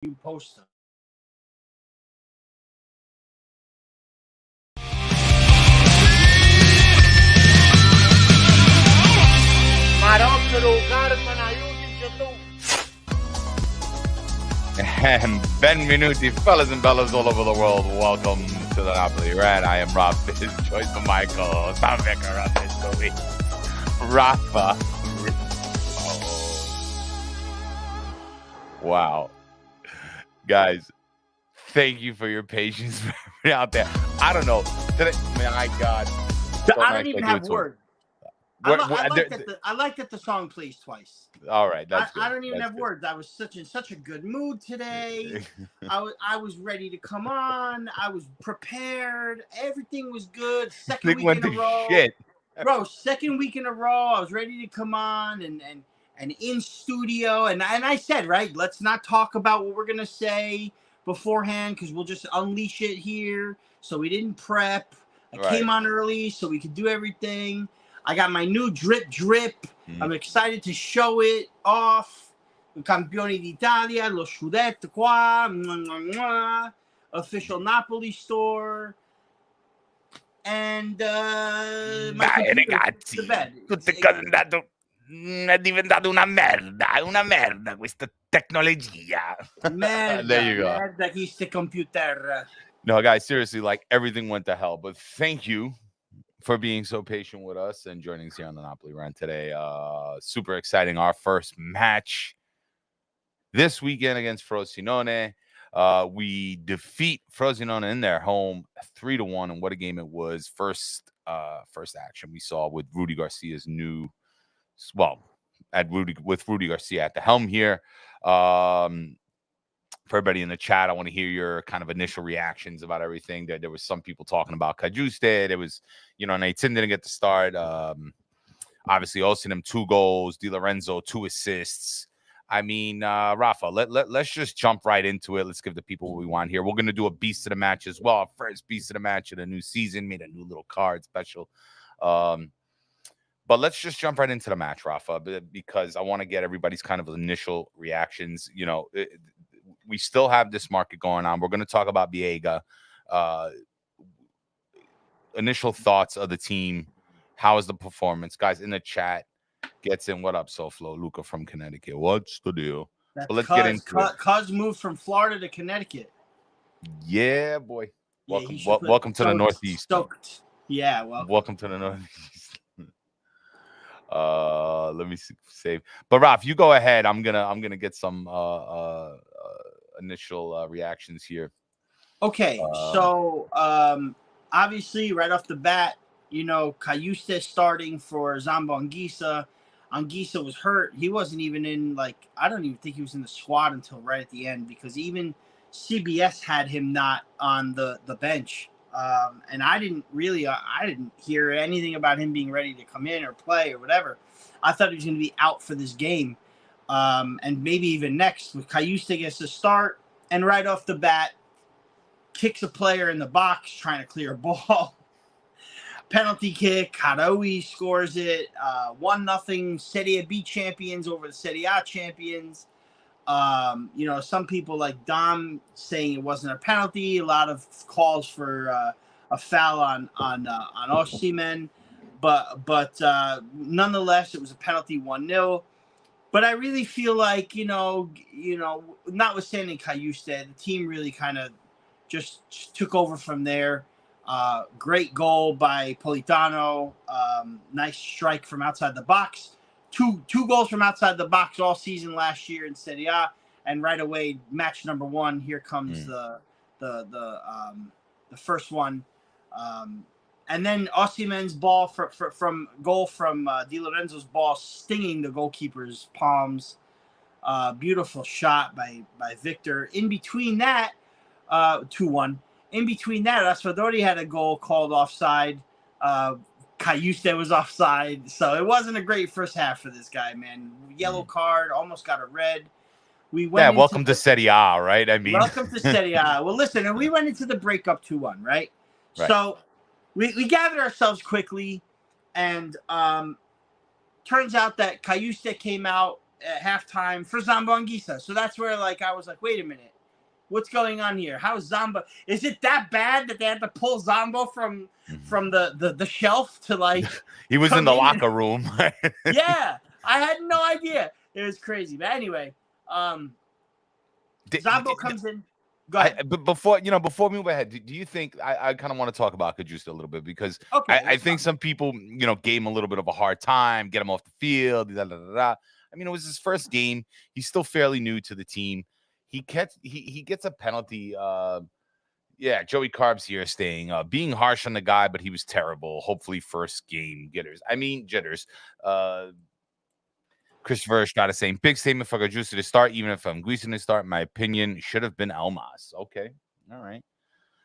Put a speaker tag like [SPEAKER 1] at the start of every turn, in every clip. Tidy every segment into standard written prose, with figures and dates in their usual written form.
[SPEAKER 1] you post them.
[SPEAKER 2] And benvenuti, fellas and bellas all over the world. Welcome to the Napoli Rant. I am Rob, joined by my co-host, Tom Vicker, officially. Rafa. Oh. Wow. Guys, thank you for your patience out there. I don't know. Today, my God.
[SPEAKER 1] I don't even have words. I like that the song plays twice.
[SPEAKER 2] All right, that's good.
[SPEAKER 1] I don't even have words. I was in such a good mood today. I was ready to come on. I was prepared. Everything was good. Second week in a row.
[SPEAKER 2] Shit.
[SPEAKER 1] Bro, second week in a row. I was ready to come on and in studio. And I said, right, let's not talk about what we're gonna say beforehand because we'll just unleash it here. So we didn't prep. I came on early so we could do everything. I got my new drip. I'm excited to show it off. Campioni d'Italia, lo scudetto qua, official Napoli store. And
[SPEAKER 2] Dai ragazzi, tutte cose è diventato una merda questa tecnologia.
[SPEAKER 1] Merda,
[SPEAKER 2] there you go.
[SPEAKER 1] Merda queste computer.
[SPEAKER 2] No, guys, seriously, like everything went to hell, but thank you for being so patient with us and joining us here on the Napoli Rant today. Super exciting. Our first match this weekend against Frosinone. We defeat Frosinone in their home 3-1, and what a game it was. First action we saw with Rudy Garcia's with Rudy Garcia at the helm here. For everybody in the chat, I want to hear your kind of initial reactions about everything. There was some people talking about Cajuste. There was, Nathan didn't get to start. Obviously, Osimhen 2 goals, Di Lorenzo 2 assists. I mean, Rafa, let's just jump right into it. Let's give the people what we want here. We're going to do a Beast of the Match as well. Our first Beast of the Match of the new season. Made a new little card special. But let's just jump right into the match, Rafa, because I want to get everybody's kind of initial reactions. We still have this market going on. We're going to talk about Biega. Initial thoughts of the team. How is the performance? Guys in the chat gets in. What up, SoFlo? Luca from Connecticut. What's the deal? But let's get into it.
[SPEAKER 1] Cuz moved from Florida to Connecticut.
[SPEAKER 2] Yeah, boy. Welcome to the Northeast.
[SPEAKER 1] Stoked. Yeah,
[SPEAKER 2] welcome to the Northeast. Let me save. But Raf, you go ahead. I'm gonna get some initial reactions here.
[SPEAKER 1] Okay, so obviously right off the bat, Cajuste starting for Zambo Anguissa. Anguissa was hurt. He wasn't even in, I don't even think he was in the squad until right at the end because even CBS had him not on the bench. And I didn't hear anything about him being ready to come in or play or whatever. I thought he was going to be out for this game. And maybe even next. With Cajuste gets to start and right off the bat kicks a player in the box trying to clear a ball. Penalty kick. Karawi scores it. 1-0 Serie B champions over the Serie A champions. Some people like Dom saying it wasn't a penalty. A lot of calls for a foul on Osimhen, but nonetheless, it was a penalty 1-0. But I really feel like notwithstanding Cajuste, the team really kind of just took over from there. Great goal by Politano. Nice strike from outside the box. Two goals from outside the box all season last year in Serie A, and right away, match number 1. Here comes the first one, and then Osimhen's ball from goal from Di Lorenzo's ball stinging the goalkeeper's palms. Beautiful shot by Victor. In between that, 2-1. In between that, Raspadori had a goal called offside. Cajuste was offside. So it wasn't a great first half for this guy, man. Yellow card, almost got a red.
[SPEAKER 2] Welcome to Serie A, right? I mean,
[SPEAKER 1] welcome to Serie A. Well, listen, and we went into the breakup 2-1, right? So we gathered ourselves quickly, and turns out that Cajuste came out at halftime for Zambo Anguissa. So that's where like I was like, wait a minute, what's going on here? How is Zambo? Is it that bad that they had to pull Zambo from the shelf to like
[SPEAKER 2] he was in the locker room?
[SPEAKER 1] Yeah, I had no idea. It was crazy. But anyway, Zambo comes in. Go ahead.
[SPEAKER 2] But before we move ahead, do you think I kind of want to talk about Cajuste a little bit because I think some people gave him a little bit of a hard time, get him off the field. Da, da, da, da. I mean, it was his first game. He's still fairly new to the team. He gets a penalty. Yeah, Joey Carbs here staying, being harsh on the guy, but he was terrible. Hopefully, first game jitters. Christopher Estrada saying, big statement for Cajuste to start, even if I'm Anguissa to start. My opinion should have been Elmas. Okay. All right.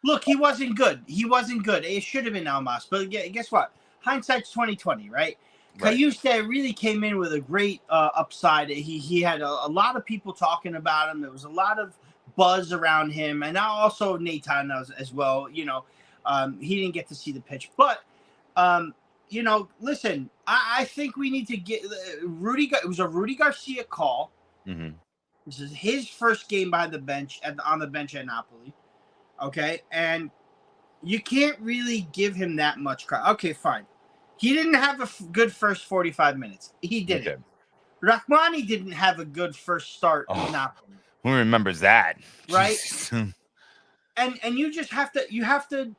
[SPEAKER 1] Look, he wasn't good. It should have been Elmas. But guess what? Hindsight's 2020, right? Cajuste really came in with a great upside. He had a lot of people talking about him. There was a lot of buzz around him. And now also Nathan as well. He didn't get to see the pitch. But listen, I think we need to get Rudy. It was a Rudy Garcia call.
[SPEAKER 2] Mm-hmm.
[SPEAKER 1] This is his first game behind the bench on the bench at Napoli. Okay, and you can't really give him that much credit. Okay, fine. He didn't have a good first 45 minutes. He didn't.
[SPEAKER 2] Okay.
[SPEAKER 1] Rahmani didn't have a good first start in Napoli.
[SPEAKER 2] Who remembers that?
[SPEAKER 1] Right. and you just have to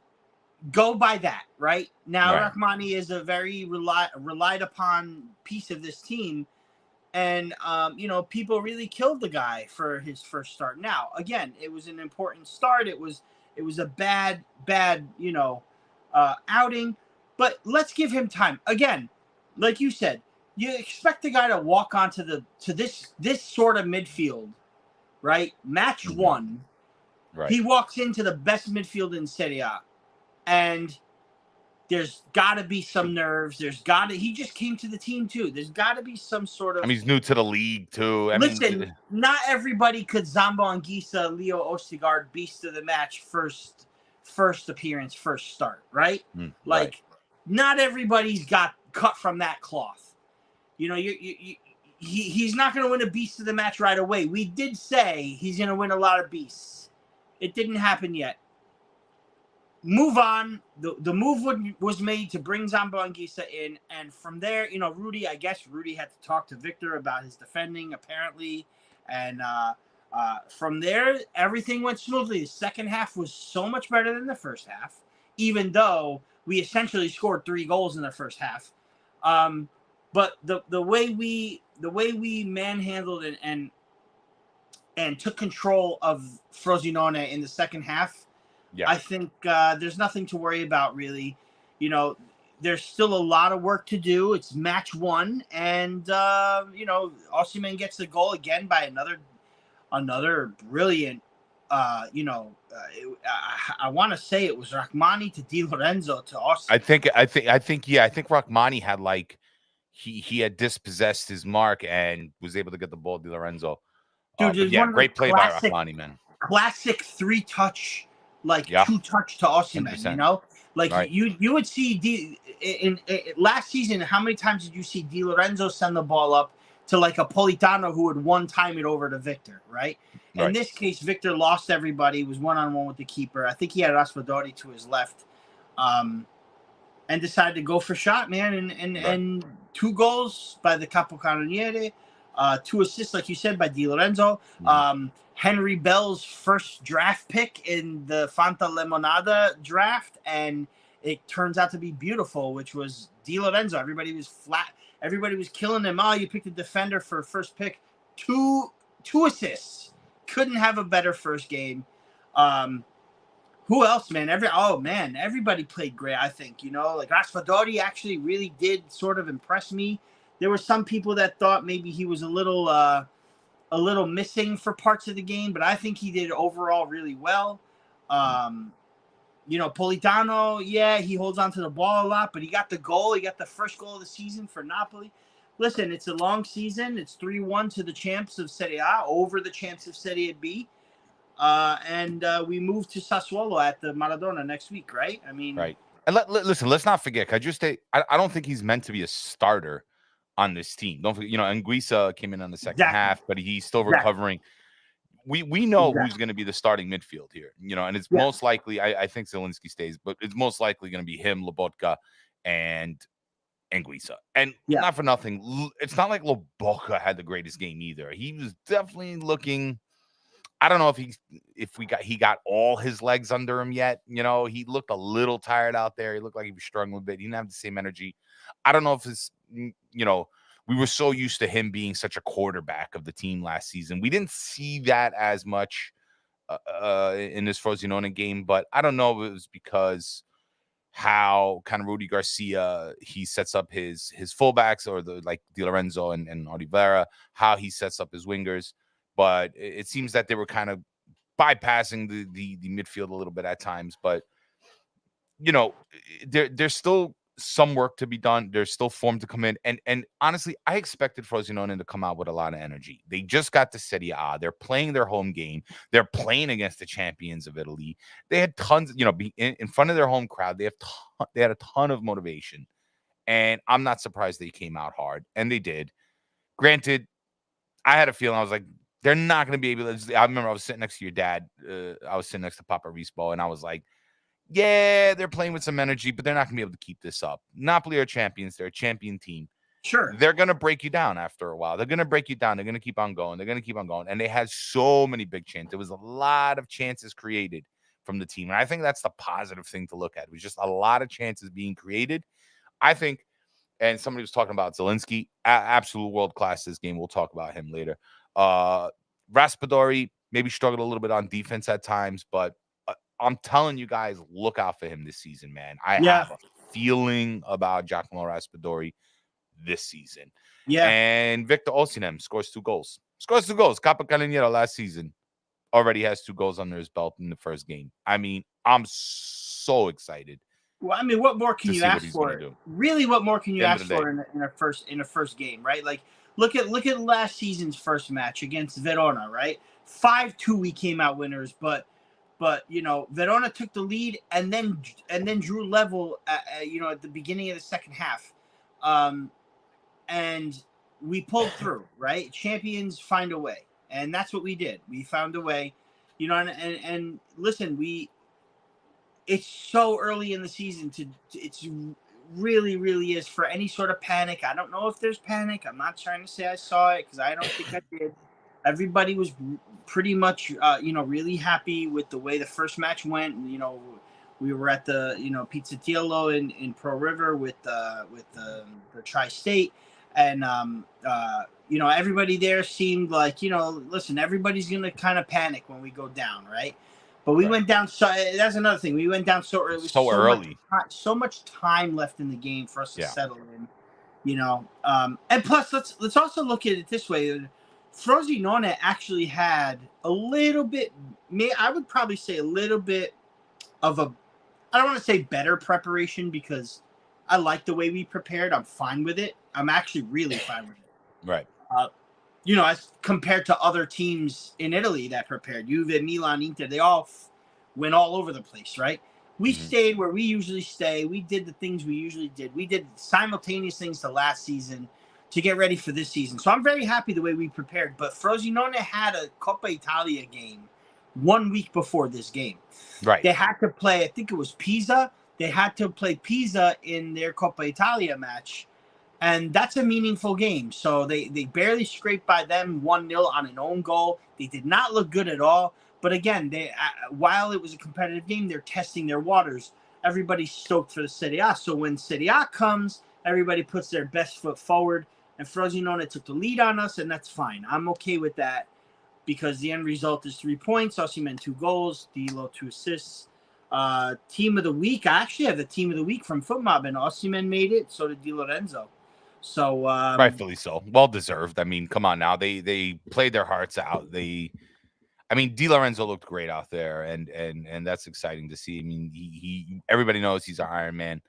[SPEAKER 1] go by that, right? Now, right. Rahmani is a very relied upon piece of this team. And, people really killed the guy for his first start. Now, again, it was an important start. It was a bad, outing. But let's give him time. Again, like you said, you expect the guy to walk onto this sort of midfield, right? Match one. Right. He walks into the best midfield in Serie A. And there's got to be some nerves. He just came to the team too. There's got to be some sort of.
[SPEAKER 2] I mean, he's new to the league too.
[SPEAKER 1] Listen, not everybody could Zambo Anguissa, Leo Ostigard, beast of the match, first appearance, first start, right?
[SPEAKER 2] Right.
[SPEAKER 1] Not everybody's got cut from that cloth. He's not going to win a beast of the match right away. We did say he's going to win a lot of beasts. It didn't happen yet. Move on. The move was made to bring Zambo Anguissa in, and from there, Rudy had to talk to Victor about his defending, apparently, and from there, everything went smoothly. The second half was so much better than the first half, even though we essentially scored 3 goals in the first half. But the way we manhandled and took control of Frosinone in the second half. Yeah. I think there's nothing to worry about, really. There's still a lot of work to do. It's match one, and Osimhen gets the goal again by another brilliant. I want to say it was Rahmani to Di Lorenzo to Osimhen.
[SPEAKER 2] I think Rahmani had he had dispossessed his mark and was able to get the ball to Di Lorenzo.
[SPEAKER 1] Dude,
[SPEAKER 2] great play by Rahmani, man.
[SPEAKER 1] Classic 3-touch. 2-touch to Osimhen, right. you would see in last season. How many times did you see Di Lorenzo send the ball up to a Politano who would one time it over to Victor, right? In this case, Victor lost everybody, was one-on-one with the keeper. I think he had Raspadori to his left, and decided to go for shot, man. And 2 goals by the Capocannoniere, 2 assists, like you said, by Di Lorenzo. Henry Bell's first draft pick in the Fanta Lemonada draft, and it turns out to be beautiful, which was Di Lorenzo. Everybody was flat. Everybody was killing him. Oh, you picked a defender for first pick. 2 assists. Couldn't have a better first game. Who else, man? Everybody played great, I think. Raspadori actually really did sort of impress me. There were some people that thought maybe he was a little missing for parts of the game, but I think he did overall really well. Politano, he holds on to the ball a lot, but he got the goal. He got the first goal of the season for Napoli. Listen, it's a long season. It's 3-1 to the champs of Serie A over the champs of Serie B. And we move to Sassuolo at the Maradona next week, right? I mean,
[SPEAKER 2] right. And listen, let's not forget, Cajuste, I don't think he's meant to be a starter on this team. Don't forget, Anguissa came in on the second
[SPEAKER 1] Exactly.
[SPEAKER 2] half, but he's still
[SPEAKER 1] Exactly.
[SPEAKER 2] recovering. We know who's
[SPEAKER 1] Exactly.
[SPEAKER 2] going to be the starting midfield here, and it's
[SPEAKER 1] Yeah.
[SPEAKER 2] most likely, I think Zielinski stays, but it's most likely going to be him, Lobotka, and Anguissa. And
[SPEAKER 1] Yeah.
[SPEAKER 2] not for nothing, it's not like Lobotka had the greatest game either. He was definitely looking. I don't know if he got all his legs under him yet. He looked a little tired out there. He looked like he was struggling a bit. He didn't have the same energy. I don't know if it's we were so used to him being such a quarterback of the team last season. We didn't see that as much in this Frosinone game, but I don't know if it was because how kind of Rudy Garcia he sets up his fullbacks, or the like Di Lorenzo and Oliveira, how he sets up his wingers. But it seems that they were kind of bypassing the midfield a little bit at times. But there's still some work to be done. There's still form to come in. And honestly, I expected Frosinone to come out with a lot of energy. They just got to Serie A. They're playing their home game. They're playing against the champions of Italy. They had tons, in front of their home crowd. They had a ton of motivation. And I'm not surprised they came out hard. And they did. Granted, I had a feeling, I was like, they're not going to be able to. I remember I was sitting next to your dad. I was sitting next to Papa Rispo, and I was like, yeah, they're playing with some energy, but they're not going to be able to keep this up. Napoli are champions. They're a champion team.
[SPEAKER 1] Sure.
[SPEAKER 2] They're going to break you down after a while. They're going to break you down. They're going to keep on going. They're going to keep on going. And they had so many big chances. There was a lot of chances created from the team. And I think that's the positive thing to look at. It was just a lot of chances being created. I think, and somebody was talking about Zielinski, absolute world class this game. We'll talk about him later. Raspadori maybe struggled a little bit on defense at times, but I'm telling you guys, look out for him this season, man. I have a feeling about Giacomo Raspadori this season.
[SPEAKER 1] Yeah.
[SPEAKER 2] And Victor Osimhen scores 2 goals. Capa Calignero last season already has 2 goals under his belt in the first game. I mean, I'm so excited.
[SPEAKER 1] Well, I mean, what more can you ask for? Really, what more can you ask for in a first game, right? Like, look at last season's first match against Verona, right? 5-2, we came out winners, but Verona took the lead and then drew level at the beginning of the second half, and we pulled through, right? Champions find a way, and that's what we did. We found a way, and listen, it's so early in the season it's really, really is for any sort of panic. I don't know if there's panic. I'm not trying to say I saw it, because I don't think I did. Everybody was pretty much, really happy with the way the first match went. We were at the, Pizzatiello in Pro River with the Tri-State, and everybody there seemed like, listen, everybody's gonna kind of panic when we go down, right? But we went down. So that's another thing. We went down so early.
[SPEAKER 2] So early.
[SPEAKER 1] So much time left in the game for us to settle in. And plus, let's also look at it this way. Frosinone actually had a little bit. I would probably say a little bit of a. I don't want to say better preparation, because I like the way we prepared. I'm fine with it. I'm actually really fine with it.
[SPEAKER 2] Right.
[SPEAKER 1] As compared to other teams in Italy that prepared, Juve, Milan, Inter, they all went all over the place, right? We stayed where we usually stay. We did the things we usually did. We did simultaneous things to last season to get ready for this season. So I'm very happy the way we prepared. But Frosinone had a Coppa Italia game 1 week before this game.
[SPEAKER 2] Right.
[SPEAKER 1] They had to play, I think it was Pisa. They had to play Pisa in their Coppa Italia match. And that's a meaningful game. So they barely scraped by them 1-0 on an own goal. They did not look good at all. But again, while it was a competitive game, they're testing their waters. Everybody's stoked for the Serie A. So when Serie A comes, everybody puts their best foot forward. And Frosinone took the lead on us, and that's fine. I'm okay with that, because the end result is 3 points. Osimhen 2 goals, Dilo 2 assists. Team of the week, I actually have the team of the week from FootMob, and Osimhen made it. So did Di Lorenzo. So
[SPEAKER 2] rightfully so, well deserved. I mean, come on now, they played their hearts out. Di Lorenzo looked great out there, and that's exciting to see. I mean, he everybody knows he's an Iron Man.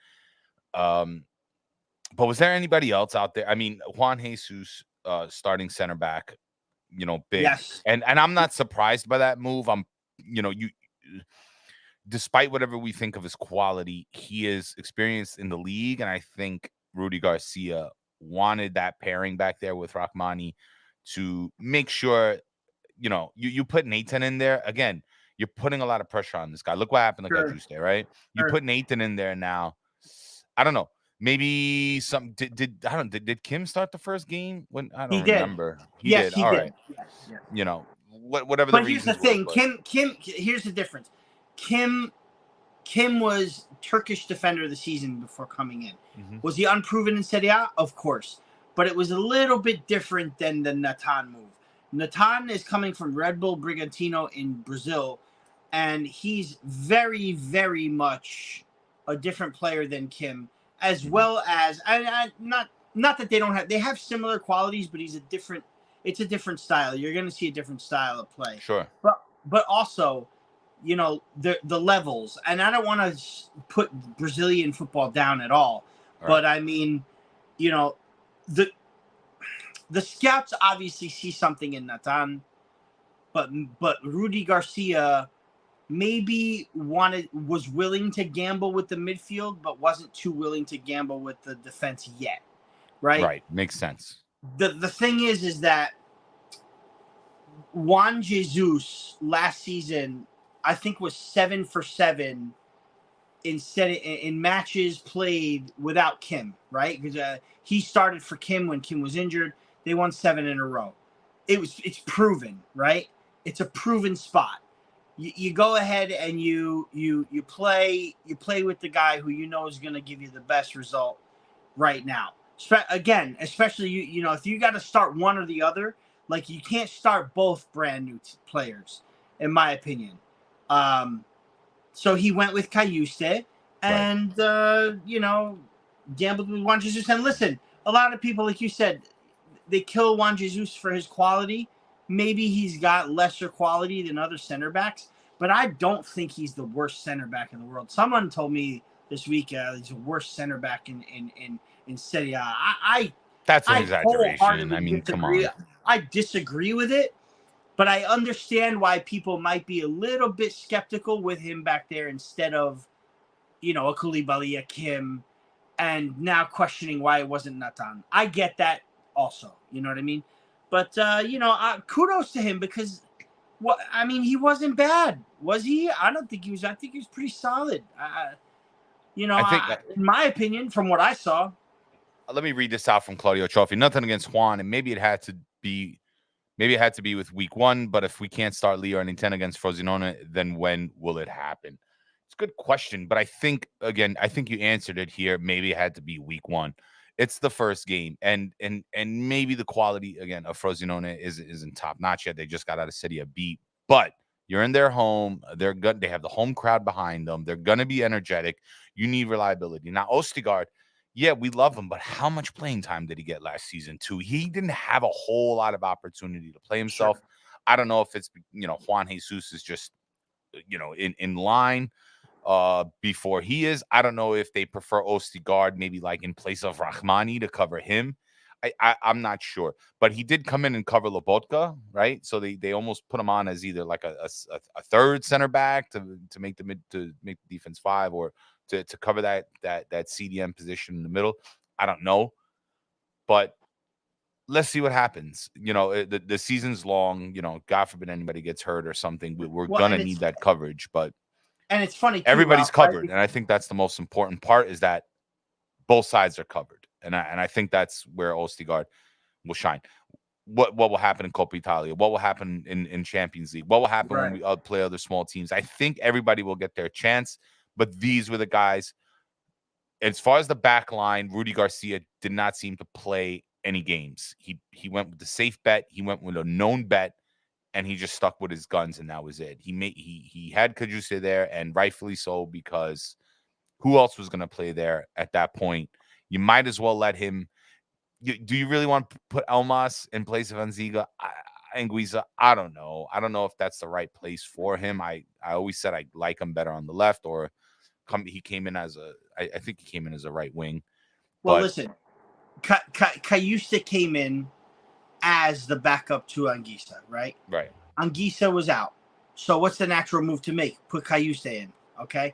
[SPEAKER 2] But was there anybody else out there? I mean, Juan Jesus, starting center back, big.
[SPEAKER 1] Yes.
[SPEAKER 2] And I'm not surprised by that move. Despite whatever we think of his quality, he is experienced in the league, and I think Rudy Garcia wanted that pairing back there with Rahmani to make sure, you put Nathan in there. Again, you're putting a lot of pressure on this guy. Look what happened to
[SPEAKER 1] Sure.
[SPEAKER 2] Cajuste, right? You put Nathan in there now. I don't know. Maybe some did Kim start the first game? When I
[SPEAKER 1] He
[SPEAKER 2] don't
[SPEAKER 1] did.
[SPEAKER 2] remember. He
[SPEAKER 1] Yes,
[SPEAKER 2] did.
[SPEAKER 1] he
[SPEAKER 2] All
[SPEAKER 1] did.
[SPEAKER 2] right.
[SPEAKER 1] Yeah.
[SPEAKER 2] Whatever the
[SPEAKER 1] But here's the
[SPEAKER 2] reasons were,
[SPEAKER 1] thing,
[SPEAKER 2] but
[SPEAKER 1] Kim. Here's the difference. Kim was Turkish defender of the season before coming in.
[SPEAKER 2] Mhm.
[SPEAKER 1] Was he unproven in Serie A? Of course, but it was a little bit different than the Natan move. Natan is coming from Red Bull Bragantino in Brazil, and he's very, very much a different player than Kim, as well as not that they have similar qualities, but it's a different style. You're going to see a different style of play.
[SPEAKER 2] Sure.
[SPEAKER 1] But also, the levels, and I don't want to put Brazilian football down at all, but I mean, the the scouts obviously see something in Natan, but Rudy Garcia maybe was willing to gamble with the midfield, but wasn't too willing to gamble with the defense yet, right?
[SPEAKER 2] Right. Makes sense.
[SPEAKER 1] The thing is that Juan Jesus last season, I think, was 7 for 7 in matches played without Kim, right? Because he started for Kim when Kim was injured. They won 7 in a row. It's proven, right? It's a proven spot. You go ahead and you play with the guy who is going to give you the best result right now. Again, especially if you got to start one or the other, like, you can't start both brand new players, in my opinion. So he went with Cajuste and, gambled with Juan Jesus. And listen, a lot of people, like you said, they kill Juan Jesus for his quality. Maybe he's got lesser quality than other center backs, but I don't think he's the worst center back in the world. Someone told me this week he's the worst center back in Serie A.
[SPEAKER 2] That's an
[SPEAKER 1] I
[SPEAKER 2] exaggeration. I
[SPEAKER 1] wholeheartedly
[SPEAKER 2] mean, come
[SPEAKER 1] disagree.
[SPEAKER 2] on.
[SPEAKER 1] I disagree with it, but I understand why people might be a little bit skeptical with him back there instead of, a Koulibaly, a Kim, and now questioning why it wasn't Natan. I get that also. You know what I mean? But, kudos to him because, he wasn't bad, was he? I don't think he was. I think he was pretty solid.
[SPEAKER 2] I think
[SPEAKER 1] in my opinion, from what I saw.
[SPEAKER 2] Let me read this out from Claudio Trophy. Nothing against Juan, and maybe it had to be with week 1, but if we can't start Leo and 10 against Frosinone, then when will it happen? It's a good question, but I think you answered it here. Maybe it had to be week 1. It's the first game, and maybe the quality again of Frosinone isn't top notch yet. They just got out of Serie B, but you're in their home. They have the home crowd behind them. They're gonna be energetic. You need reliability. Now, Ostigard, yeah, we love him, but how much playing time did he get last season too? He didn't have a whole lot of opportunity to play himself.
[SPEAKER 1] Sure.
[SPEAKER 2] I don't know if it's Juan Jesus is just in line before he is. I don't know if they prefer Ostigard maybe like in place of Rahmani to cover him. I'm not sure, but he did come in and cover Lobotka, right? So they almost put him on as either like a third center back to make the defense 5 or to cover that CDM position in the middle. I don't know, but let's see what happens. The season's long. God forbid anybody gets hurt or something. We're gonna need that coverage, but
[SPEAKER 1] it's funny too,
[SPEAKER 2] everybody's
[SPEAKER 1] Ralph,
[SPEAKER 2] covered,
[SPEAKER 1] right?
[SPEAKER 2] and I think that's the most important part is that both sides are covered, and I think that's where Ostigard will shine. What will happen in Coppa Italia? What will happen in Champions League? What will happen when we play other small teams? I think everybody will get their chance, but these were the guys. As far as the back line, Rudy Garcia did not seem to play any games. He went with the safe bet. He went with a known bet, and he just stuck with his guns, and that was it. He had Cajuste there, and rightfully so, because who else was going to play there at that point? You might as well let him. Do you really want to put Elmas in place of Anziga? Anguissa? I don't know. I don't know if that's the right place for him. I always said I like him better on the left, or he came in as I think he came in as a right wing.
[SPEAKER 1] Well, listen, Cajuste came in as the backup to Anguissa, right?
[SPEAKER 2] Right.
[SPEAKER 1] Anguissa was out. So what's the natural move to make? Put Cajuste in, okay?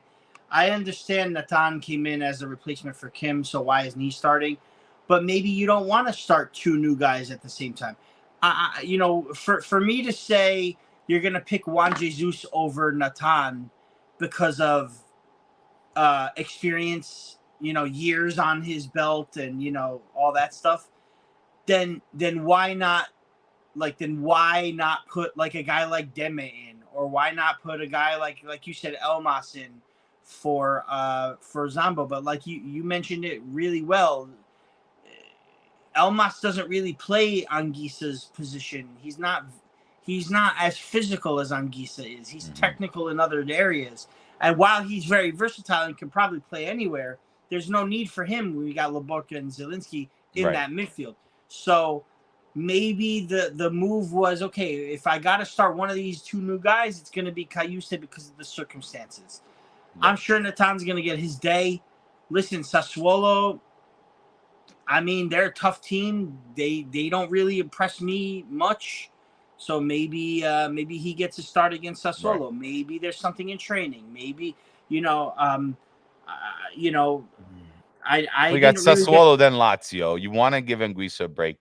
[SPEAKER 1] I understand Natan came in as a replacement for Kim, so why isn't he starting? but maybe you don't want to start two new guys at the same time. For me to say you're going to pick Juan Jesus over Nathan because of experience, years on his belt and, all that stuff, then why not? Then why not put like a guy like Deme in, or why not put a guy like you said Elmas in for Zambo? But like you mentioned it really well, Elmas doesn't really play Anguissa's position. He's not as physical as Anguissa is. He's technical in other areas, and while he's very versatile and can probably play anywhere, there's no need for him when we got Lobotka and Zielinski in that midfield. So maybe the move was, okay, if I got to start one of these two new guys, it's going to be Cayuste because of the circumstances. Right. I'm sure Natan's going to get his day. Listen, Sassuolo, I mean, they're a tough team. They don't really impress me much. So maybe he gets a start against Sassuolo. Right. Maybe there's something in training. Maybe, I
[SPEAKER 2] we got Sassuolo, then Lazio. You want to give Anguissa a break.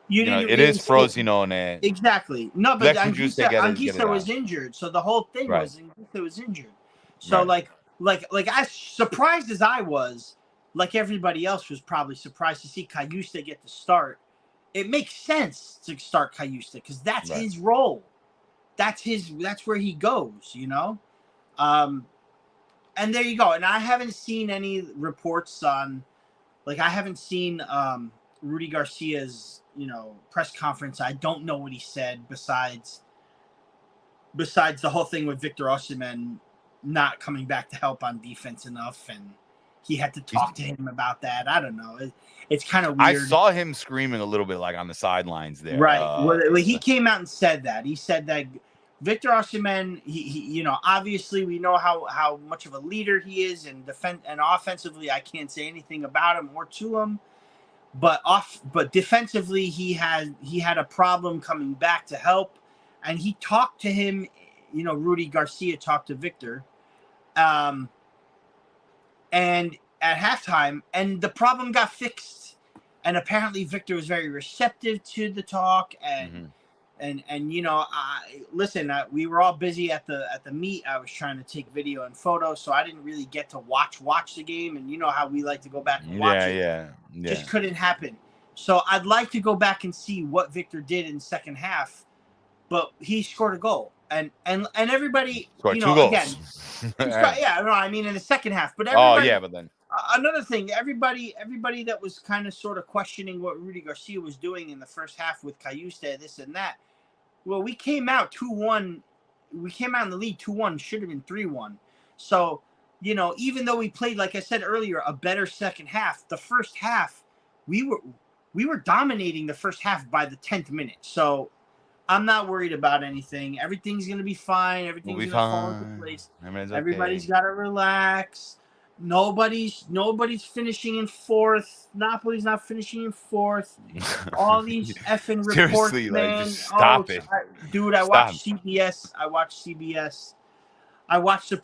[SPEAKER 2] It is Frosinone.
[SPEAKER 1] Exactly. No, but Anguissa was injured, so the whole thing was Anguissa was injured. So like as surprised as I was, like everybody else was probably surprised to see Cayuste get the start. It makes sense to start Cayuste because that's his role. That's where he goes, And there you go. And I haven't seen any reports on, I haven't seen Rudy Garcia's, press conference. I don't know what he said besides the whole thing with Victor Osimhen not coming back to help on defense enough, and he had to talk to him about that. I don't know. It's kind of weird.
[SPEAKER 2] I saw him screaming a little bit on the sidelines there.
[SPEAKER 1] Right. Well, he came out and said that. He said that Victor Osimhen, he obviously we know how much of a leader he is, and offensively I can't say anything about him or to him. But defensively he had a problem coming back to help, and he talked to him. Rudy Garcia talked to Victor, and at halftime, and the problem got fixed. And apparently Victor was very receptive to the talk, and we were all busy at the meet. I was trying to take video and photos, so I didn't really get to watch the game. And you know how we like to go back and watch it. Yeah. Just couldn't happen. So I'd like to go back and see what Victor did in the second half. But he scored a goal, and everybody
[SPEAKER 2] scored 2 goals.
[SPEAKER 1] Again, in the second half. But everybody,
[SPEAKER 2] but then
[SPEAKER 1] another thing, everybody that was kind of sort of questioning what Rudy Garcia was doing in the first half with Cayuste, this and that. Well, we came out 2-1. We came out in the lead 2-1. Should have been 3-1. So, even though we played, like I said earlier, a better second half, the first half, we were dominating the first half by the 10th minute. So I'm not worried about anything. Everything's going to be fine. Everything's going to fall into place. Everybody's got to relax. Nobody's finishing in fourth. Napoli's not finishing in fourth. All these effing reports, man.
[SPEAKER 2] Just stop it.
[SPEAKER 1] I watched CBS. I watched the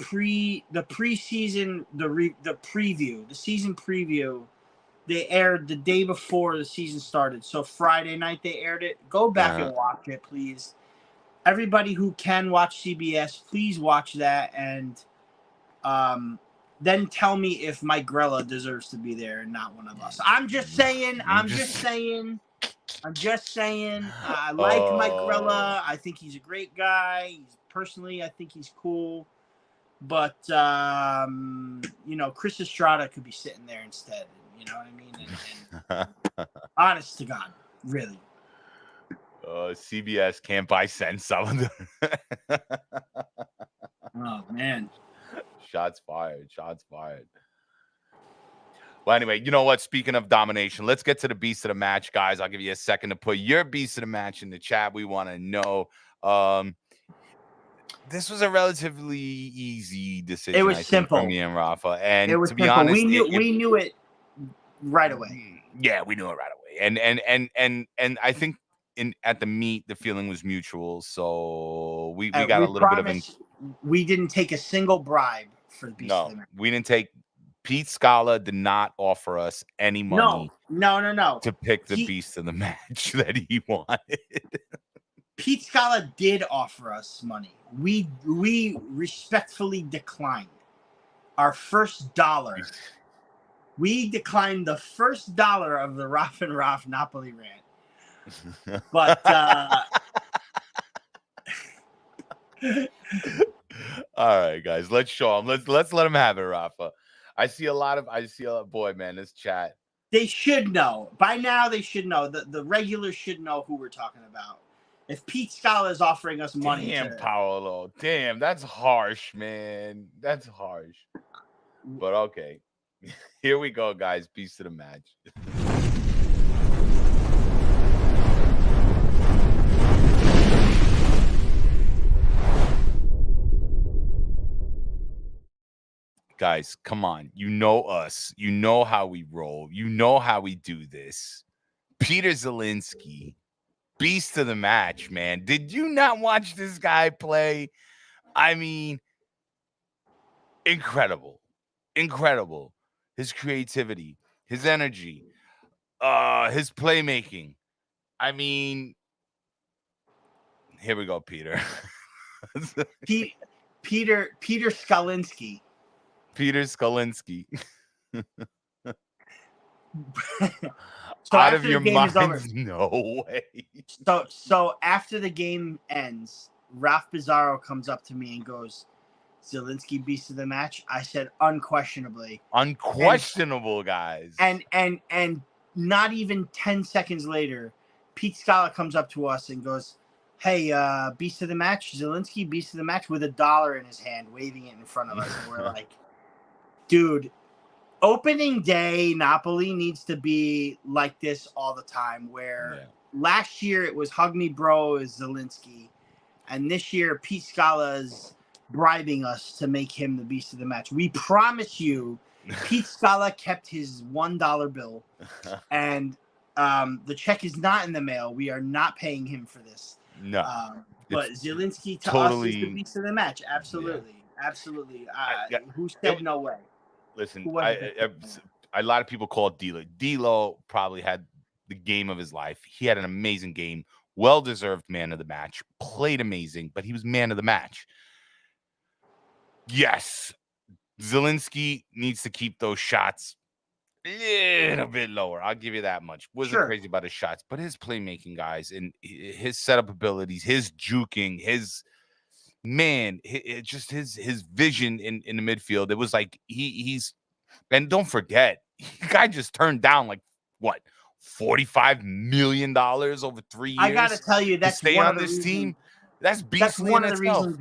[SPEAKER 1] preseason, the preview, the season preview. They aired the day before the season started. So Friday night they aired it. Go back and watch it, please. Everybody who can watch CBS, please watch that, and then tell me if Mike Grella deserves to be there and not one of us. I'm just saying. I like Mike Grella. I think he's a great guy. Personally, I think he's cool. But, Chris Estrada could be sitting there instead. You know what I mean? And honest to God, really.
[SPEAKER 2] CBS can't buy sense.
[SPEAKER 1] Oh, man.
[SPEAKER 2] Shots fired. Well, anyway, you know what? Speaking of domination, let's get to the beast of the match, guys. I'll give you a second to put your beast of the match in the chat. We want to know. This was a relatively easy decision.
[SPEAKER 1] It was simple
[SPEAKER 2] from me and Rafa. And
[SPEAKER 1] to be honest, we knew it right away.
[SPEAKER 2] Yeah, we knew it right away. And I think at the meet the feeling was mutual. So we got a little bit of
[SPEAKER 1] we didn't take a single bribe for the beast of the match.
[SPEAKER 2] We didn't take Pete Scala did not offer us any money
[SPEAKER 1] No.
[SPEAKER 2] to pick the beast of the match that he wanted.
[SPEAKER 1] Pete Scala did offer us money. We respectfully declined our first dollar. We declined the first dollar of the Raf and Raf Napoli rant. But
[SPEAKER 2] all right, guys, let's show him. Let's let him have it, Rafa. I see a lot, boy, man, this chat.
[SPEAKER 1] They should know. By now they should know. The regulars should know who we're talking about. If Pete Scala is offering us money.
[SPEAKER 2] Damn, Paolo. Damn, that's harsh, man. That's harsh. But okay. Here we go, guys. Beast of the match. Guys, come on. You know us. You know how we roll. You know how we do this. Peter Zielinski, beast of the match, man. Did you not watch this guy play? I mean, incredible. Incredible. His creativity, his energy, his playmaking. I mean, here we go, Peter.
[SPEAKER 1] Peter Skalinski.
[SPEAKER 2] Peter Skalinski.
[SPEAKER 1] So
[SPEAKER 2] out of your mind, no way.
[SPEAKER 1] So after the game ends, Ralph Pizarro comes up to me and goes, "Zielinski beast of the match." I said, "Unquestionably."
[SPEAKER 2] Unquestionable, guys.
[SPEAKER 1] And not even 10 seconds later, Pete Scala comes up to us and goes, "Hey, beast of the match, Zielinski, beast of the match," with $1 in his hand, waving it in front of us. And we're like, dude, opening day, Napoli needs to be like this all the time, where last year it was hug me bro is Zielinski, and this year Pete Scala's bribing us to make him the beast of the match. We promise you, Pete Scala kept his $1 bill, and the check is not in the mail. We are not paying him for this.
[SPEAKER 2] No.
[SPEAKER 1] But Zielinski to us is the beast of the match. Absolutely. Yeah. Absolutely. Who said no way?
[SPEAKER 2] Listen, a lot of people call it D'Lo. D'Lo probably had the game of his life. He had an amazing game, well-deserved man of the match, played amazing, but he was man of the match. Yes, Zielinski needs to keep those shots a little bit lower. I'll give you that much. Wasn't crazy about his shots, but his playmaking, guys, and his setup abilities, his juking, his vision in the midfield. It was like he's, and don't forget, the guy just turned down like what, $45 million over 3 years.
[SPEAKER 1] I gotta tell you, that's
[SPEAKER 2] to stay on this team. That's beastly in itself.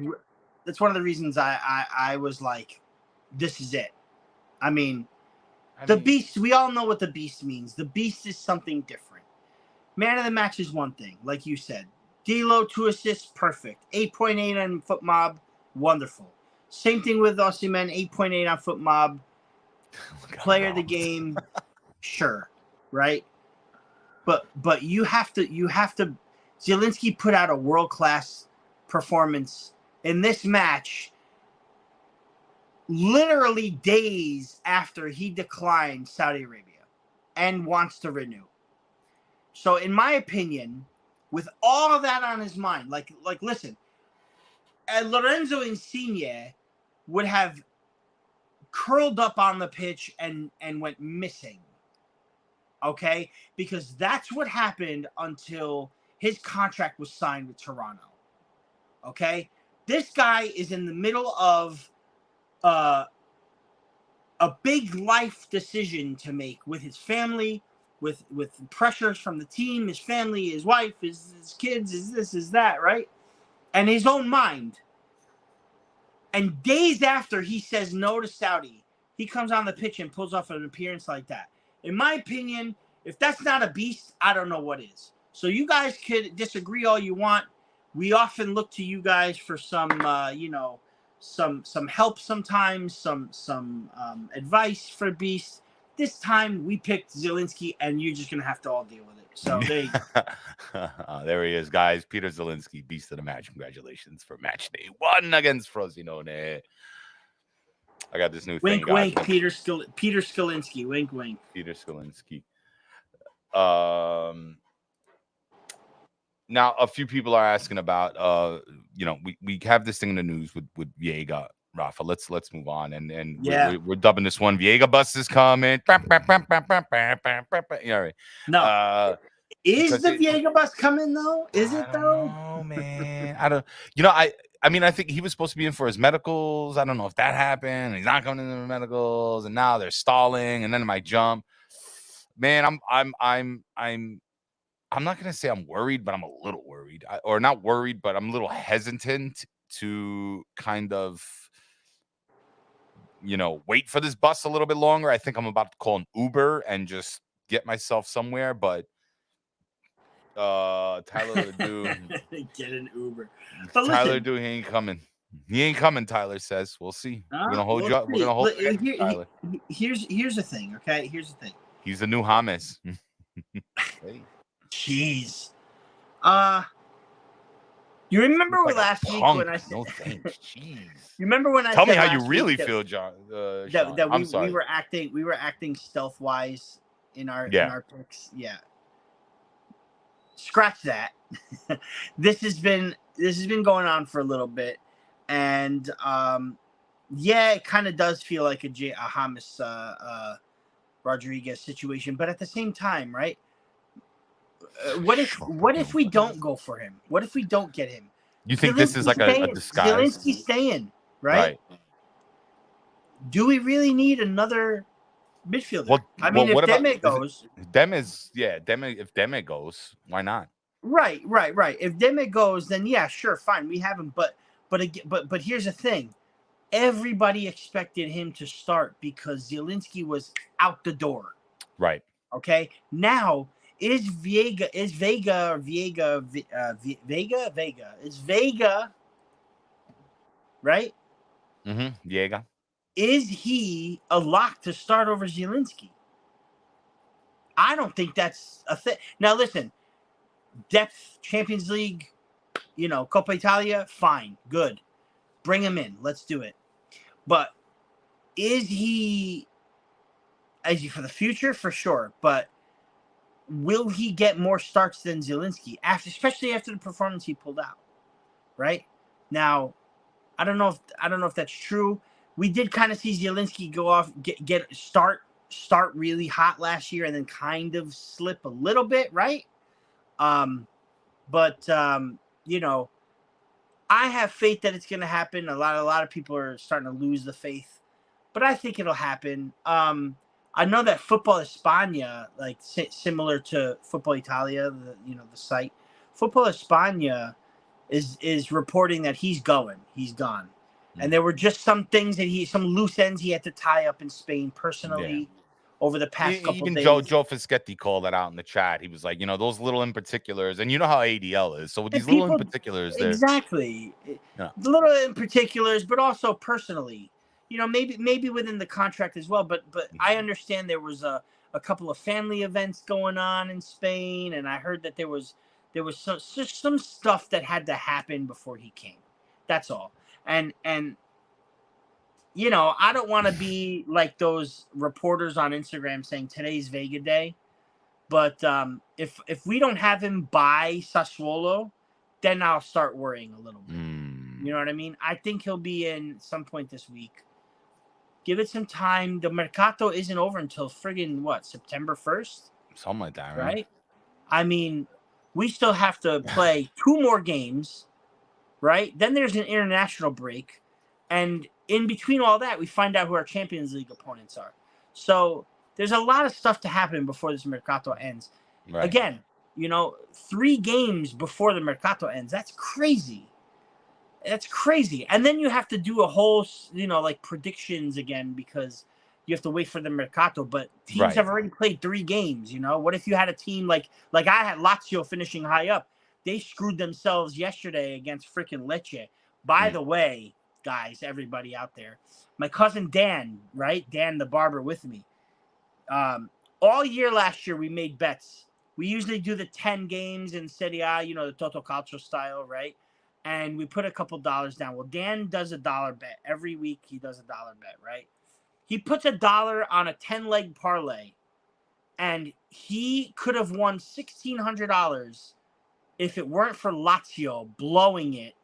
[SPEAKER 1] That's one of the reasons I was like, this is it. I mean, beast, we all know what the beast means. The beast is something different. Man of the match is one thing, like you said. D'Lo, 2 assists, perfect. 8.8 on Foot Mob, wonderful. Same thing with Osimhen, 8.8 on Foot Mob. Player of the game, sure, right? But you have to. Zielinski put out a world-class performance in this match, literally days after he declined Saudi Arabia and wants to renew. So, in my opinion, with all of that on his mind, like listen, Lorenzo Insigne would have curled up on the pitch and went missing. Okay? Because that's what happened until his contract was signed with Toronto. Okay? This guy is in the middle of a big life decision to make with his family, with pressures from the team, his family, his wife, his kids, his this, his that, right? And his own mind. And days after he says no to Saudi, he comes on the pitch and pulls off an appearance like that. In my opinion, if that's not a beast, I don't know what is. So you guys could disagree all you want. We often look to you guys for some, some help sometimes, some advice for beasts. This time we picked Zielinski, and you're just gonna have to all deal with it. So there you go.
[SPEAKER 2] There he is, guys. Peter Zielinski, beast of the match. Congratulations for match day 1 against Frosinone. I got this new thing,
[SPEAKER 1] Wink,
[SPEAKER 2] guys.
[SPEAKER 1] wink. Peter Skolinski. Wink, wink.
[SPEAKER 2] Peter Skolinski. Now a few people are asking about we have this thing in the news with Viega, Rafa. Let's move on, and we're dubbing this one Viega bus is coming. Yeah, right.
[SPEAKER 1] No, is the Viega bus coming though? Is it though?
[SPEAKER 2] No, man. I don't. I mean, I think he was supposed to be in for his medicals. I don't know if that happened. He's not coming in the medicals, and now they're stalling. And then it might jump. Man, I'm not gonna say I'm worried, but I'm a little worried, or not worried, but I'm a little hesitant to kind of, wait for this bus a little bit longer. I think I'm about to call an Uber and just get myself somewhere, but. Tyler Ledoux.
[SPEAKER 1] Get an Uber.
[SPEAKER 2] But Tyler Ledoux, he ain't coming. He ain't coming, Tyler says. We'll see. We're gonna hold you up. We're gonna hold you, Tyler.
[SPEAKER 1] Here's the thing, okay? Here's the thing.
[SPEAKER 2] He's the new James.
[SPEAKER 1] Hey. Jeez. You remember last week when I said
[SPEAKER 2] no thanks. Jeez.
[SPEAKER 1] You remember when I
[SPEAKER 2] tell
[SPEAKER 1] said
[SPEAKER 2] me how you really feel, John?
[SPEAKER 1] That
[SPEAKER 2] I'm sorry.
[SPEAKER 1] we were acting stealth wise in our picks. Yeah. Scratch that. This has been going on for a little bit, and it kind of does feel like a James Rodriguez situation, but at the same time, right? What if we don't go for him? What if we don't get him?
[SPEAKER 2] You think this is like a disguise?
[SPEAKER 1] Zelensky's staying, right? Do we really need another midfielder?
[SPEAKER 2] Well,
[SPEAKER 1] I mean, if Deme goes,
[SPEAKER 2] if Deme goes, why not?
[SPEAKER 1] Right. If Deme goes, then yeah, sure, fine, we have him. But here's the thing: everybody expected him to start because Zielinski was out the door.
[SPEAKER 2] Right.
[SPEAKER 1] Okay. Now is Vega, right?
[SPEAKER 2] Mm-hmm. Vega.
[SPEAKER 1] Is he a lock to start over Zielinski? I don't think that's a thing. Now, listen, depth, Champions League, Coppa Italia, fine, good. Bring him in. Let's do it. But is he for the future? For sure. But will he get more starts than Zielinski, especially after the performance he pulled out? Right? Now, I don't know if that's true. We did kind of see Zielinski go off, start really hot last year, and then kind of slip a little bit, right? But I have faith that it's going to happen. A lot of people are starting to lose the faith, but I think it'll happen. I know that Football España, like similar to Football Italia, the site, Football España is reporting that he's gone. And there were just some things some loose ends he had to tie up in Spain personally over the past couple days.
[SPEAKER 2] Even Joe Fischetti called that out in the chat. He was like, those little in particulars, and you know how ADL is. So with these little in particulars,
[SPEAKER 1] exactly, the little in particulars, but also personally, maybe within the contract as well. But I understand there was a couple of family events going on in Spain, and I heard that there was some stuff that had to happen before he came. That's all. And I don't want to be like those reporters on Instagram saying today's Vega day, but if we don't have him by Sassuolo, then I'll start worrying a little bit. You know what I mean? I think he'll be in some point this week. Give it some time. The Mercato isn't over until friggin' September 1st?
[SPEAKER 2] Something like that,
[SPEAKER 1] right? I mean, we still have to play 2 more games, right? Then there's an international break. And in between all that, we find out who our Champions League opponents are. So there's a lot of stuff to happen before this Mercato ends. Right. Again, 3 games before the Mercato ends. That's crazy. And then you have to do a whole, predictions again because you have to wait for the Mercato. But teams have already played 3 games, What if you had a team like I had Lazio finishing high up? They screwed themselves yesterday against freaking Lecce. By the way, guys, everybody out there, my cousin Dan, right? Dan the barber with me. All year last year, we made bets. We usually do the 10 games in Serie A, the Toto Calcio style, right? and we put a couple dollars down. Well, Dan does a dollar bet every week. He does a dollar bet, right? He puts $1 on a 10-leg parlay, and he could have won $1,600 if it weren't for Lazio blowing it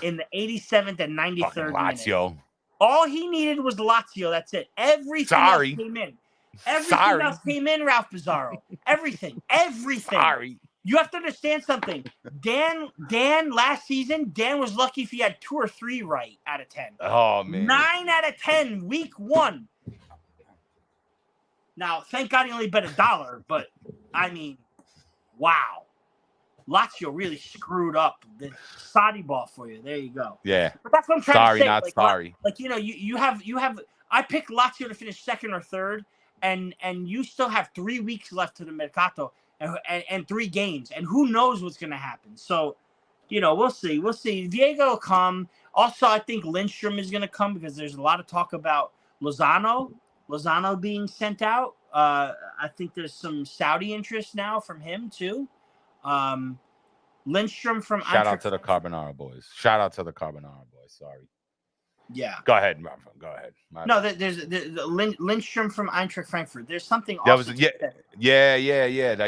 [SPEAKER 1] in the 87th and 93rd minute.
[SPEAKER 2] Lazio.
[SPEAKER 1] All he needed was Lazio. That's it. Everything else came in. Everything else came in, Ralph Pizarro. Everything.
[SPEAKER 2] Sorry.
[SPEAKER 1] You have to understand something. Dan, last season, Dan was lucky if he had 2 or 3 right out of 10.
[SPEAKER 2] Oh, man.
[SPEAKER 1] 9 out of 10, week 1. Now, thank God he only bet $1, but, I mean, wow. Lazio really screwed up the Sadi ball for you. There you go.
[SPEAKER 2] Yeah.
[SPEAKER 1] But that's what I'm trying to say.
[SPEAKER 2] Not sorry.
[SPEAKER 1] Like, you know, you have I picked Lazio to finish 2nd or 3rd, and you still have 3 weeks left to the Mercato and 3 games. And who knows what's going to happen. So, you know, we'll see. Diego will come. Also, I think Lindstrom is going to come because there's a lot of talk about Lozano being sent out. I think there's some Saudi interest now from him, too. Lindstrom from
[SPEAKER 2] Shout out to the Carbonara boys. Sorry.
[SPEAKER 1] Yeah.
[SPEAKER 2] Go ahead, Rafa. Go ahead.
[SPEAKER 1] There's Lindstrom from Eintracht Frankfurt. There's something.
[SPEAKER 2] That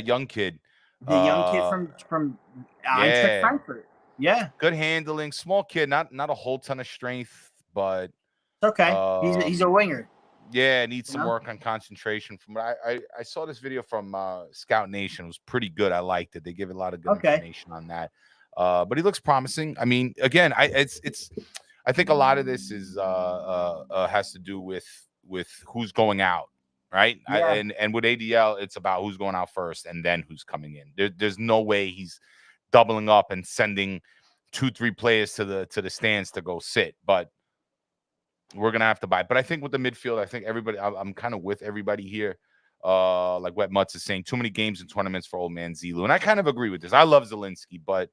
[SPEAKER 2] young kid.
[SPEAKER 1] The young kid from Eintracht Frankfurt. Yeah.
[SPEAKER 2] Good handling, small kid. Not a whole ton of strength, but
[SPEAKER 1] it's okay. He's a winger.
[SPEAKER 2] Yeah, needs some work on concentration. From what I saw this video from Scout Nation. It was pretty good. I liked it. They give a lot of good information on that. But he looks promising. I mean, again, I think a lot of this is has to do with who's going out, right?
[SPEAKER 1] Yeah.
[SPEAKER 2] And with ADL, it's about who's going out first and then who's coming in. There's no way he's doubling up and sending 2-3 players to the stands to go sit, but we're gonna have to buy. But I think with the midfield, I think everybody, I'm kind of with everybody here. Like Wet Mutts is saying, too many games and tournaments for old man Zilu, and I kind of agree with this. I love Zielinski, but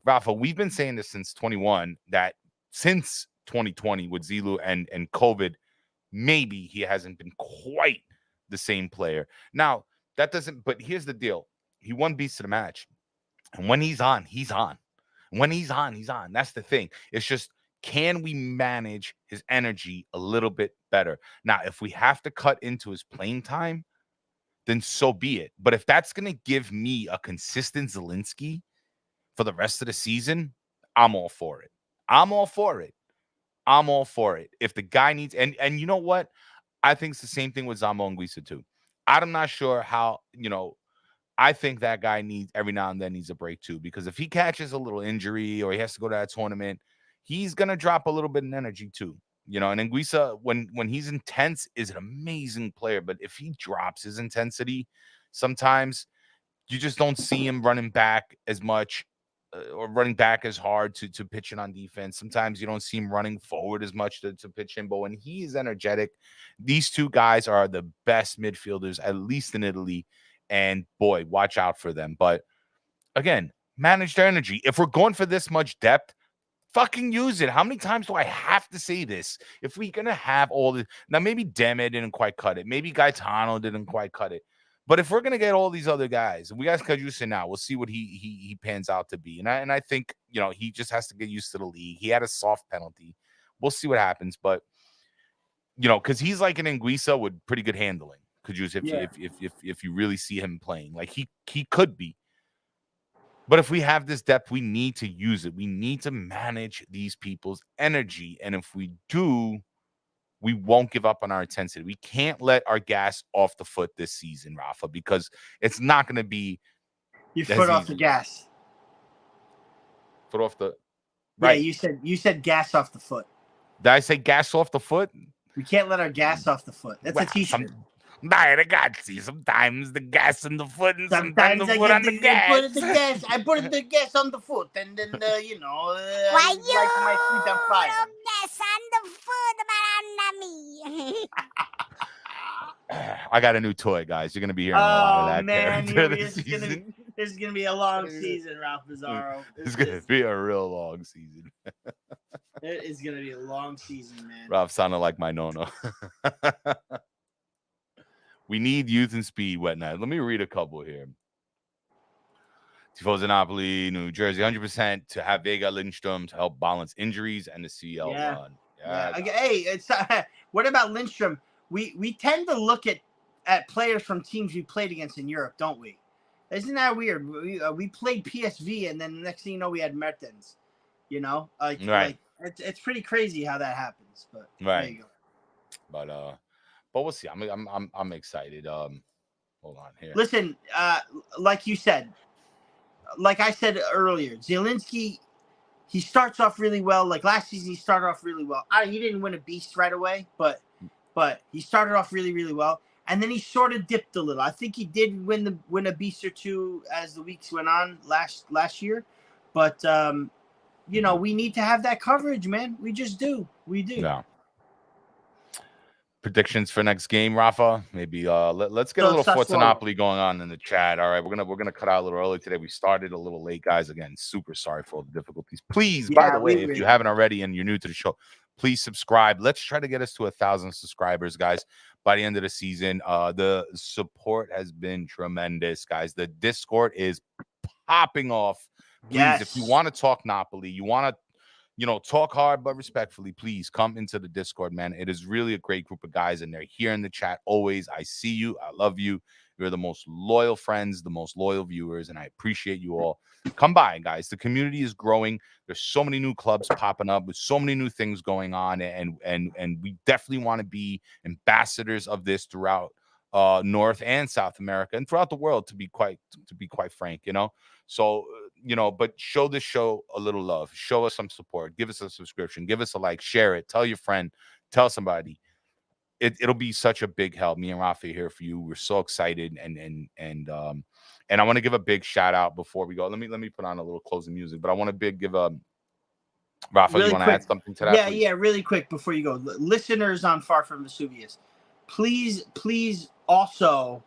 [SPEAKER 2] Rafa, we've been saying this since 21 that since 2020 with Zilu and COVID, maybe he hasn't been quite the same player. Now that doesn't. But here's the deal: he won beats to the match, and when he's on, he's on. When he's on, he's on. That's the thing. It's just, can we manage his energy a little bit better? Now, if we have to cut into his playing time, then so be it. But if that's going to give me a consistent Zielinski for the rest of the season, I'm all for it. If the guy needs, and you know what? I think it's the same thing with Zambo Anguissa too. I'm not sure how, I think that guy needs, every now and then needs a break too, because if he catches a little injury or he has to go to that tournament, he's going to drop a little bit in energy too. And Anguissa, when he's intense, is an amazing player. But if he drops his intensity, sometimes you just don't see him running back as much or running back as hard to pitch in on defense. Sometimes you don't see him running forward as much to pitch in. But when he is energetic, these two guys are the best midfielders, at least in Italy. And boy, watch out for them. But again, manage their energy. If we're going for this much depth, fucking use it. How many times do I have to say this? If we're going to have all this, now maybe Deme didn't quite cut it. Maybe Gaetano didn't quite cut it. But if we're going to get all these other guys, and we got Cajusa now, we'll see what he pans out to be. And I think, he just has to get used to the league. He had a soft penalty. We'll see what happens. But, because he's like an Anguissa with pretty good handling. Cajusa, if you really see him playing, like he could be. But if we have this depth, we need to use it. We need to manage these people's energy. And if we do, we won't give up on our intensity. We can't let our gas off the foot this season, Rafa, because it's not going to be
[SPEAKER 1] your foot off the gas.
[SPEAKER 2] Foot off the
[SPEAKER 1] right. Yeah, you said gas off the foot.
[SPEAKER 2] Did I say gas off the foot?
[SPEAKER 1] We can't let our gas off the foot. That's a t-shirt.
[SPEAKER 2] Ragazzi, sometimes the gas in the foot and sometimes the foot on the gas.
[SPEAKER 1] I put the gas on the foot, and then
[SPEAKER 3] why
[SPEAKER 1] you
[SPEAKER 3] like
[SPEAKER 1] my feet on fire.
[SPEAKER 3] Gas on the foot, but on me.
[SPEAKER 2] I got a new toy, guys. You're gonna be hearing a lot of that.
[SPEAKER 1] Man, this is gonna be a long season, Ralph Pizarro.
[SPEAKER 2] It's gonna be a real long season.
[SPEAKER 1] It is gonna be a long season, man.
[SPEAKER 2] Ralph sounded like my nono. We need youth and speed, Wet Night. Let me read a couple here. Tifosi Napoli, New Jersey, 100% to have Vega Lindstrom to help balance injuries and the CL run.
[SPEAKER 1] Yeah. Hey, it's what about Lindstrom? We tend to look at players from teams we played against in Europe, don't we? Isn't that weird? We played PSV, and then the next thing you know, we had Mertens. You know, like it's pretty crazy how that happens. But there you
[SPEAKER 2] go. But we'll see. I'm excited. Hold on here.
[SPEAKER 1] Listen, like you said, like I said earlier, Zielinski, he starts off really well. Like last season, he started off really well. He didn't win a beast right away, but he started off really, really well. And then he sort of dipped a little. I think he did win a beast or two as the weeks went on last year. But you know, we need to have that coverage, man. We just do. We do.
[SPEAKER 2] Yeah. Predictions for next game, Rafa. Maybe let's get a little Forza Napoli going on in the chat. All right, we're gonna cut out a little early today. We started a little late, guys. Again, super sorry for all the difficulties. Please, by the way, if you haven't already and you're new to the show, please subscribe. Let's try to get us to 1,000 subscribers, guys, by the end of the season. The support has been tremendous, guys. The Discord is popping off. Please, if you want to talk Napoli, you want to, talk hard but respectfully, please come into the Discord, man. It is really a great group of guys, and they're here in the chat always. I see you. I love you. You're the most loyal friends, the most loyal viewers, and I appreciate you all. Come by, guys. The community is growing. There's so many new clubs popping up with so many new things going on, and we definitely want to be ambassadors of this throughout North and South America and throughout the world, to be quite frank, So, but show this show a little love. Show us some support. Give us a subscription. Give us a like. Share it. Tell your friend. Tell somebody. It'll be such a big help. Me and Rafa are here for you. We're so excited, and I want to give a big shout out before we go. Let me put on a little closing music, but I want to give a Rafa.
[SPEAKER 1] Really
[SPEAKER 2] you want to add something to that?
[SPEAKER 1] Yeah, really quick before you go, listeners on Far From Vesuvius, please also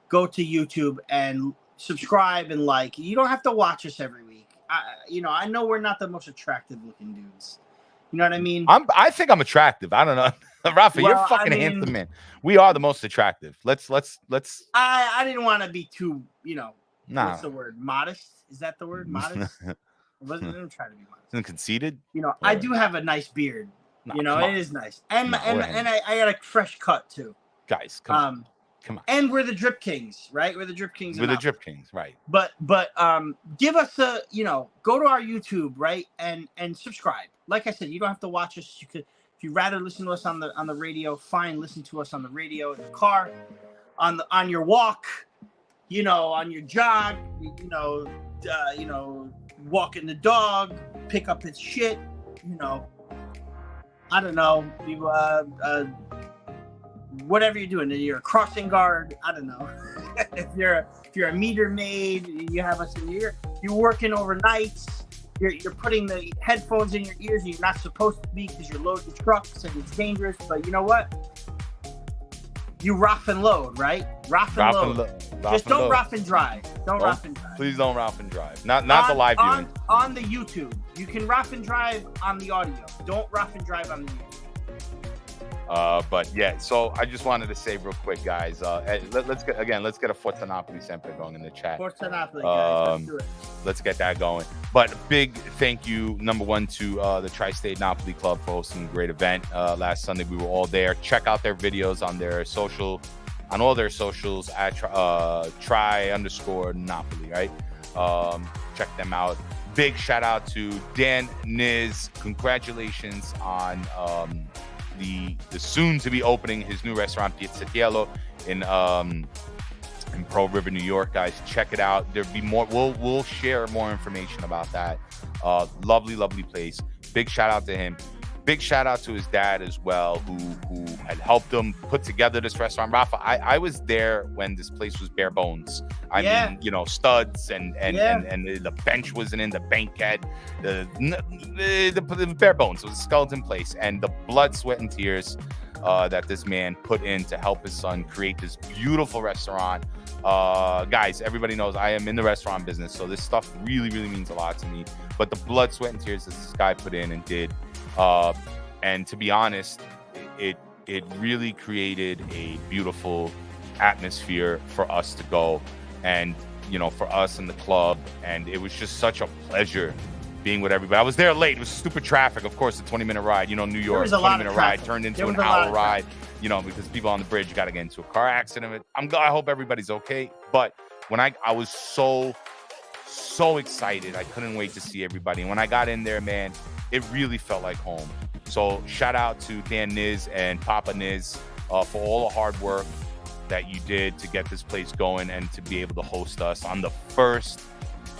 [SPEAKER 1] go to YouTube and subscribe and like. You don't have to watch us every week. I know we're not the most attractive looking dudes. You know what I mean?
[SPEAKER 2] I think I'm attractive. I don't know. Rafa, you're fucking handsome, man. We are the most attractive. Let's.
[SPEAKER 1] I didn't want to be too,
[SPEAKER 2] Nah.
[SPEAKER 1] What's the word? Modest? Is that the word? Modest? I wasn't trying to be modest.
[SPEAKER 2] And conceited?
[SPEAKER 1] I do have a nice beard. It is nice. And I got a fresh cut too.
[SPEAKER 2] Guys, come on.
[SPEAKER 1] And we're the Drip Kings, right? We're the Drip Kings.
[SPEAKER 2] We're the Drip Kings, right?
[SPEAKER 1] But give us a go to our YouTube, right, and subscribe. Like I said, you don't have to watch us. You could, if you'd rather listen to us on the radio, fine. Listen to us on the radio in the car, on your walk, on your jog, walking the dog, pick up his shit, I don't know, whatever you're doing. You're a crossing guard. I don't know. if you're a meter maid, you have us in here. You're working overnights. You're putting the headphones in your ears and you're not supposed to be because you're loading trucks and it's dangerous. But you know what? You rough and load, right? Rough and load. Just don't rough and drive. Don't rough and drive.
[SPEAKER 2] Please don't rough and drive. Not the live viewing.
[SPEAKER 1] On the YouTube. You can rough and drive on the audio. Don't rough and drive on the YouTube.
[SPEAKER 2] But yeah, so I just wanted to say real quick, guys. Let's get a Forza Napoli sempre going in the chat.
[SPEAKER 1] Forza Napoli, guys. Let's do it.
[SPEAKER 2] Let's get that going. But big thank you, number one, to the Tri-State Napoli Club for hosting a great event last Sunday. We were all there. Check out their videos on all their socials at _Napoli, right? Check them out. Big shout out to Dan Niz. Congratulations on the soon to be opening his new restaurant Pizzatiello in Pearl River, New York, guys. Check it out. There'll be more. We'll share more information about that. Lovely place. Big shout out to him. Big shout out to his dad as well, who had helped him put together this restaurant. Rafa, I was there when this place was bare bones. I mean, studs and the bench wasn't in the banquette. The bare bones. It was a skeleton place, and the blood, sweat, and tears that this man put in to help his son create this beautiful restaurant. Guys, everybody knows I am in the restaurant business, so this stuff really, really means a lot to me. But the blood, sweat, and tears that this guy put in and did. And to be honest, it really created a beautiful atmosphere for us to go. And for us and the club. And it was just such a pleasure being with everybody. I was there late. It was stupid traffic. Of course, a 20-minute ride. New York, 20-minute ride turned into an hour ride, because people on the bridge got to get into a car accident. I hope everybody's okay. But when I was so excited. I couldn't wait to see everybody. And when I got in there, man, it really felt like home. So shout out to Dan Niz and Papa Niz for all the hard work that you did to get this place going and to be able to host us on the first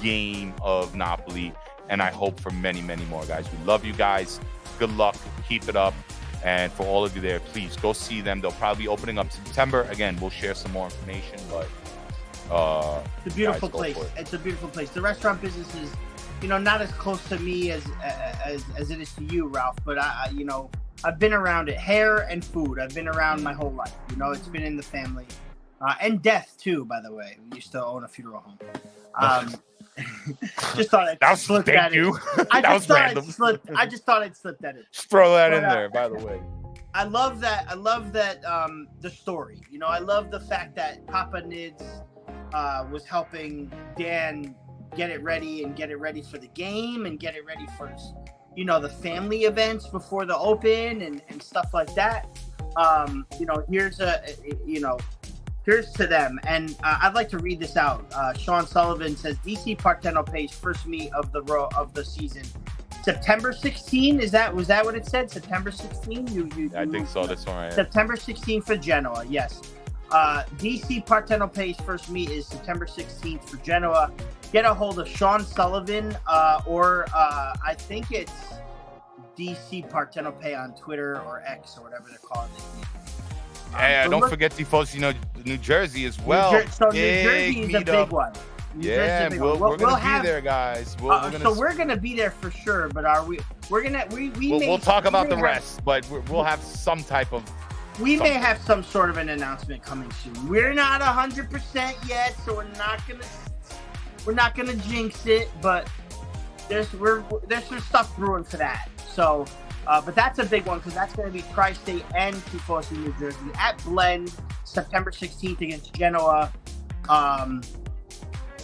[SPEAKER 2] game of Napoli. And I hope for many, many more, guys. We love you guys. Good luck. Keep it up. And for all of you there, please go see them. They'll probably be opening up September. Again, we'll share some more information, but
[SPEAKER 1] it's a beautiful place. It's a beautiful place. The restaurant business is, not as close to me as it is to you, Ralph. But I've been around it. Hair and food. I've been around my whole life. It's been in the family, and death too. By the way, we used to own a funeral home. Just thought I'd slip that in.
[SPEAKER 2] That was random.
[SPEAKER 1] I just thought I'd slip that in.
[SPEAKER 2] Just throw that in there. By the way.
[SPEAKER 1] I love that. The story. I love the fact that Papa Nids was helping Dan get it ready for the game and get it ready for the family events before the open and stuff like that. Here's to them. And I'd like to read this out. Sean Sullivan says DC Partenopei's first meet of the season, September 16. Was that what it said? September 16?
[SPEAKER 2] I think so. That's all right.
[SPEAKER 1] September 16 for Genoa. Yes. DC Partenopei's first meet is September 16th for Genoa. Get a hold of Sean Sullivan or I think it's DC Partenopei on Twitter or X or whatever they're calling it.
[SPEAKER 2] Hey, don't forget Tifosi, New Jersey as well.
[SPEAKER 1] New Jersey is a big one.
[SPEAKER 2] We're gonna be there, guys.
[SPEAKER 1] We're gonna be there for sure. But are we? We're gonna
[SPEAKER 2] we'll talk about the rest, but we'll have some type of.
[SPEAKER 1] We may have some sort of an announcement coming soon. We're not 100% yet, so we're not gonna jinx it. But there's some stuff brewing for that. So. But that's a big one because that's going to be Tri-State and Tifosi, New Jersey at Blend, September 16th against Genoa.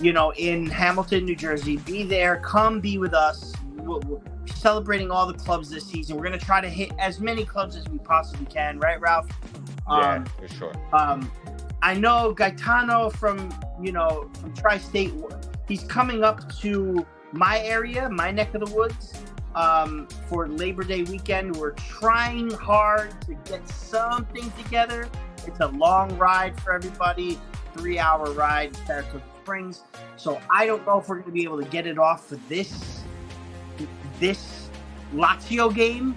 [SPEAKER 1] In Hamilton, New Jersey. Be there. Come be with us. We're celebrating all the clubs this season. We're going to try to hit as many clubs as we possibly can. Right, Ralph?
[SPEAKER 2] Yeah, for sure.
[SPEAKER 1] I know Gaetano from Tri-State. He's coming up to my area, my neck of the woods. For Labor Day weekend. We're trying hard to get something together. It's a long ride for everybody, 3-hour ride to Saratoga Springs. So I don't know if we're going to be able to get it off for this Lazio game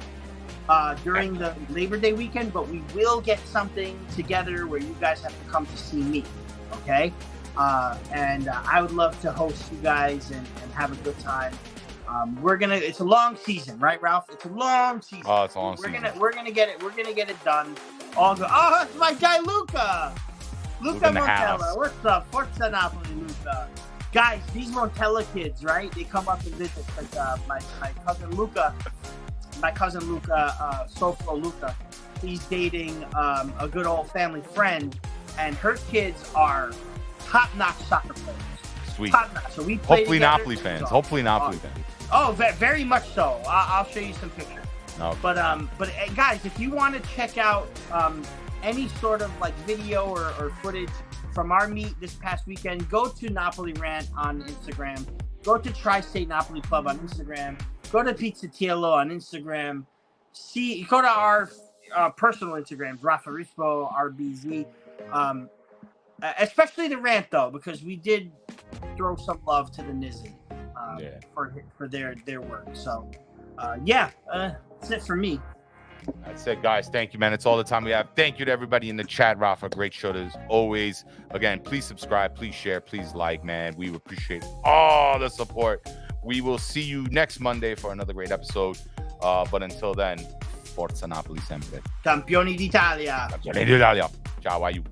[SPEAKER 1] during the Labor Day weekend, but we will get something together where you guys have to come to see me, okay? And I would love to host you guys and have a good time. It's a long season, right, Ralph? It's a long season.
[SPEAKER 2] Oh, it's a long season.
[SPEAKER 1] We're gonna get it done. All good. Oh, it's my guy Luca Montella. What's up? Forza Napoli, Luca. Guys, these Montella kids, right? They come up and visit. Like my cousin Luca, Sofro Luca. He's dating a good old family friend, and her kids are top-notch soccer players.
[SPEAKER 2] Sweet.
[SPEAKER 1] Top-notch. So we play
[SPEAKER 2] Hopefully Napoli fans.
[SPEAKER 1] Oh, very much so. I'll show you some pictures.
[SPEAKER 2] Okay.
[SPEAKER 1] But guys, if you want to check out any sort of like video or footage from our meet this past weekend, go to Napoli Rant on Instagram. Go to Tri-State Napoli Club on Instagram. Go to Pizzatiello on Instagram. Go to our personal Instagrams, Rafa Rispo, RBZ. Especially the Rant though, because we did throw some love to the Nizzy. For their work. So, that's it for me.
[SPEAKER 2] That's it, guys. Thank you, man. It's all the time we have. Thank you to everybody in the chat, Rafa. Great show as always. Again, please subscribe, please share, please like, man. We appreciate all the support. We will see you next Monday for another great episode. But until then, Forza Napoli sempre.
[SPEAKER 1] Campioni d'Italia.
[SPEAKER 2] Ciao, a you.